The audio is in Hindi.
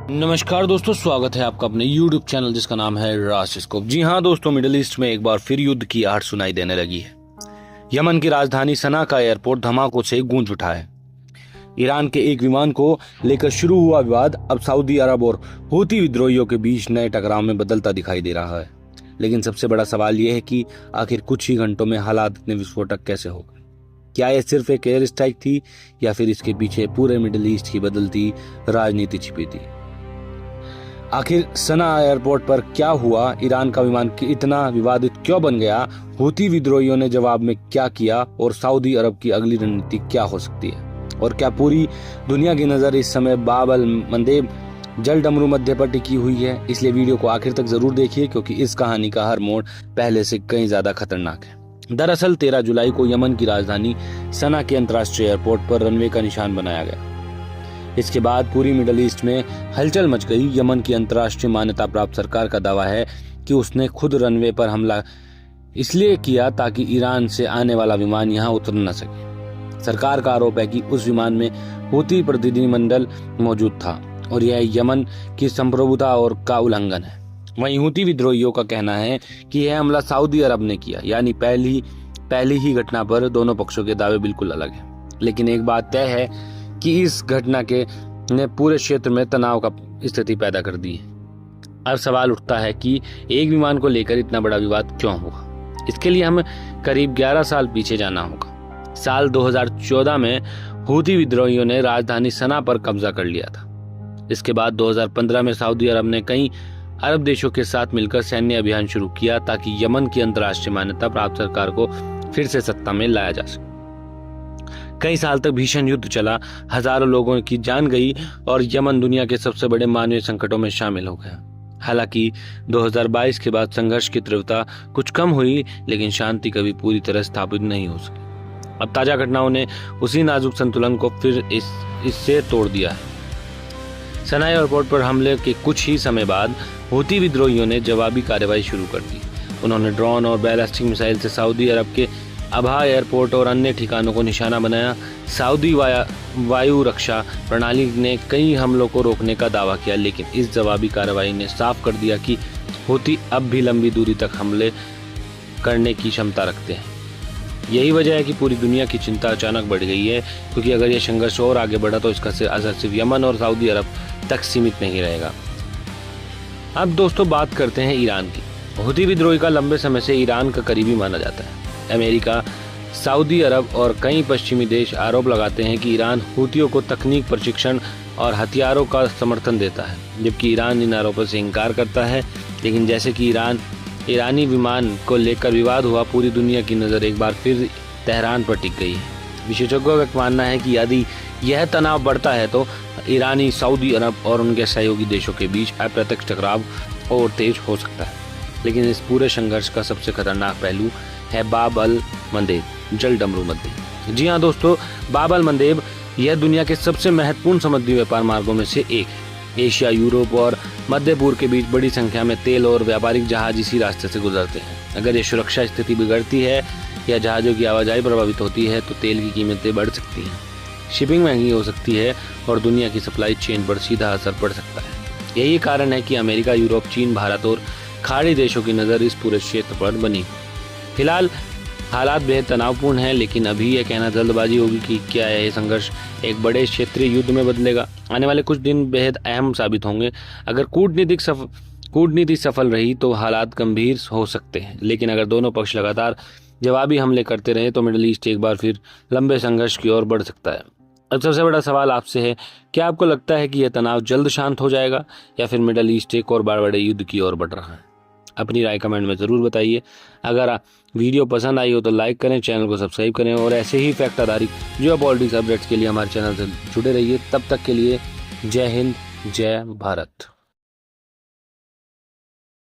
नमस्कार दोस्तों, स्वागत है आपका अपने YouTube चैनल जिसका नाम है राशिस्कोप। जी हाँ दोस्तों, मिडिल ईस्ट में एक बार फिर युद्ध की आहट सुनाई देने लगी है। यमन की राजधानी सना का एयरपोर्ट धमाकों से गूंज उठा है। ईरान के एक विमान को लेकर शुरू हुआ विवाद अब सऊदी अरब और हूती विद्रोहियों के बीच नए टकराव में बदलता दिखाई दे रहा है। लेकिन सबसे बड़ा सवाल यह है कि आखिर कुछ ही घंटों में हालात इतने विस्फोटक कैसे हो गए। क्या यह सिर्फ एक एयर स्ट्राइक थी या फिर इसके पीछे पूरे मिडिल ईस्ट की बदलती राजनीति छिपी थी। आखिर सना एयरपोर्ट पर क्या हुआ, ईरान का विमान इतना विवादित क्यों बन गया, हूती विद्रोहियों ने जवाब में क्या किया और सऊदी अरब की अगली रणनीति क्या हो सकती है, और क्या पूरी दुनिया की नजर इस समय बाब अल मंदेब जल डमरू मध्य पर टिकी हुई है। इसलिए वीडियो को आखिर तक जरूर देखिए क्योंकि इस कहानी का हर मोड़ पहले से कहीं ज्यादा खतरनाक है। दरअसल 13 जुलाई को यमन की राजधानी सना के अंतर्राष्ट्रीय एयरपोर्ट पर रनवे का निशान बनाया गया। इसके बाद पूरी मिडिल ईस्ट में हलचल मच गई। यमन की अंतर्राष्ट्रीय मान्यता प्राप्त सरकार का दावा है कि उसने खुद रनवे पर हमला इसलिए किया ताकि ईरान से आने वाला विमान यहां उतर न सके। सरकार का आरोप है कि उस विमान में हूती प्रतिनिधिमंडल मौजूद था और यह यमन की संप्रभुता और का उल्लंघन है। वहीं हूती विद्रोहियों का कहना है कि यह हमला सऊदी अरब ने किया। यानी पहली ही घटना पर दोनों पक्षों के दावे बिल्कुल अलग हैं। लेकिन एक बात तय है कि इस घटना ने पूरे क्षेत्र में तनाव का स्थिति पैदा कर दी है। अब सवाल उठता है कि एक विमान को लेकर इतना बड़ा विवाद क्यों हुआ। इसके लिए हमें करीब 11 साल पीछे जाना होगा। साल 2014 में हूती विद्रोहियों ने राजधानी सना पर कब्जा कर लिया था। इसके बाद 2015 में सऊदी अरब ने कई अरब देशों के साथ मिलकर सैन्य अभियान शुरू किया ताकि यमन की अंतर्राष्ट्रीय मान्यता प्राप्त सरकार को फिर से सत्ता में लाया जा सके। कई साल तक भीषण युद्ध चला, हजारों लोगों की जान गई और यमन दुनिया के सबसे बड़े मानवीय संकटों में शामिल हो गया। हालांकि 2022 के बाद संघर्ष की तीव्रता कुछ कम हुई, लेकिन शांति कभी पूरी तरह स्थापित नहीं हो सकी। अब ताजा घटनाओं ने उसी नाजुक संतुलन को फिर इससे तोड़ दिया है। सना एयरपोर्ट पर हमले के कुछ ही समय बाद हूती विद्रोहियों ने जवाबी कार्रवाई शुरू कर दी। उन्होंने ड्रोन और बैलिस्टिक मिसाइल से सऊदी अरब के अबहा एयरपोर्ट और अन्य ठिकानों को निशाना बनाया। सऊदी वायु रक्षा प्रणाली ने कई हमलों को रोकने का दावा किया, लेकिन इस जवाबी कार्रवाई ने साफ कर दिया कि हूती अब भी लंबी दूरी तक हमले करने की क्षमता रखते हैं। यही वजह है कि पूरी दुनिया की चिंता अचानक बढ़ गई है, क्योंकि अगर यह संघर्ष और आगे बढ़ा तो इसका असर सिर्फ यमन और सऊदी अरब तक सीमित नहीं रहेगा। अब दोस्तों बात करते हैं ईरान की। हूती विद्रोही का लंबे समय से ईरान का करीबी माना जाता है। अमेरिका, सऊदी अरब और कई पश्चिमी देश आरोप लगाते हैं कि ईरान हूतियों को तकनीक, प्रशिक्षण और हथियारों का समर्थन देता है, जबकि ईरान इन आरोपों से इनकार करता है। लेकिन जैसे कि ईरानी विमान को लेकर विवाद हुआ, पूरी दुनिया की नज़र एक बार फिर तेहरान पर टिक गई है। विशेषज्ञों का मानना है कि यदि यह तनाव बढ़ता है तो ईरानी, सऊदी अरब और उनके सहयोगी देशों के बीच अप्रत्यक्ष टकराव और तेज हो सकता है। लेकिन इस पूरे संघर्ष का सबसे खतरनाक पहलू है बाब अल मंदेब जल डमरू मध्य। जी हाँ दोस्तों, बाब अल मंदेब यह दुनिया के सबसे महत्वपूर्ण समुद्री व्यापार मार्गों में से एक है। एशिया, यूरोप और मध्य पूर्व के बीच बड़ी संख्या में तेल और व्यापारिक जहाज इसी रास्ते से गुजरते हैं। अगर ये सुरक्षा स्थिति बिगड़ती है या जहाज़ों की आवाजाही प्रभावित होती है तो तेल की कीमतें बढ़ सकती हैं, शिपिंग महंगी हो सकती है और दुनिया की सप्लाई चेन पर सीधा असर पड़ सकता है। यही कारण है कि अमेरिका, यूरोप, चीन, भारत और खाड़ी देशों की नज़र इस पूरे क्षेत्र पर बनी। फिलहाल हालात बेहद तनावपूर्ण हैं, लेकिन अभी यह कहना जल्दबाजी होगी कि क्या यह संघर्ष एक बड़े क्षेत्रीय युद्ध में बदलेगा। आने वाले कुछ दिन बेहद अहम साबित होंगे। अगर कूटनीति सफल रही तो हालात गंभीर हो सकते हैं, लेकिन अगर दोनों पक्ष लगातार जवाबी हमले करते रहे तो मिडिल ईस्ट एक बार फिर लंबे संघर्ष की ओर बढ़ सकता है। अब सबसे बड़ा सवाल आपसे है, क्या आपको लगता है कि यह तनाव जल्द शांत हो जाएगा या फिर मिडिल ईस्ट एक और बड़े युद्ध की ओर बढ़ रहा है? अपनी राय कमेंट में ज़रूर बताइए। अगर वीडियो पसंद आई हो तो लाइक करें, चैनल को सब्सक्राइब करें और ऐसे ही फैक्ट आधारित जियोपॉलिटिक्स अपडेट्स के लिए हमारे चैनल से जुड़े रहिए। तब तक के लिए जय हिंद, जय भारत।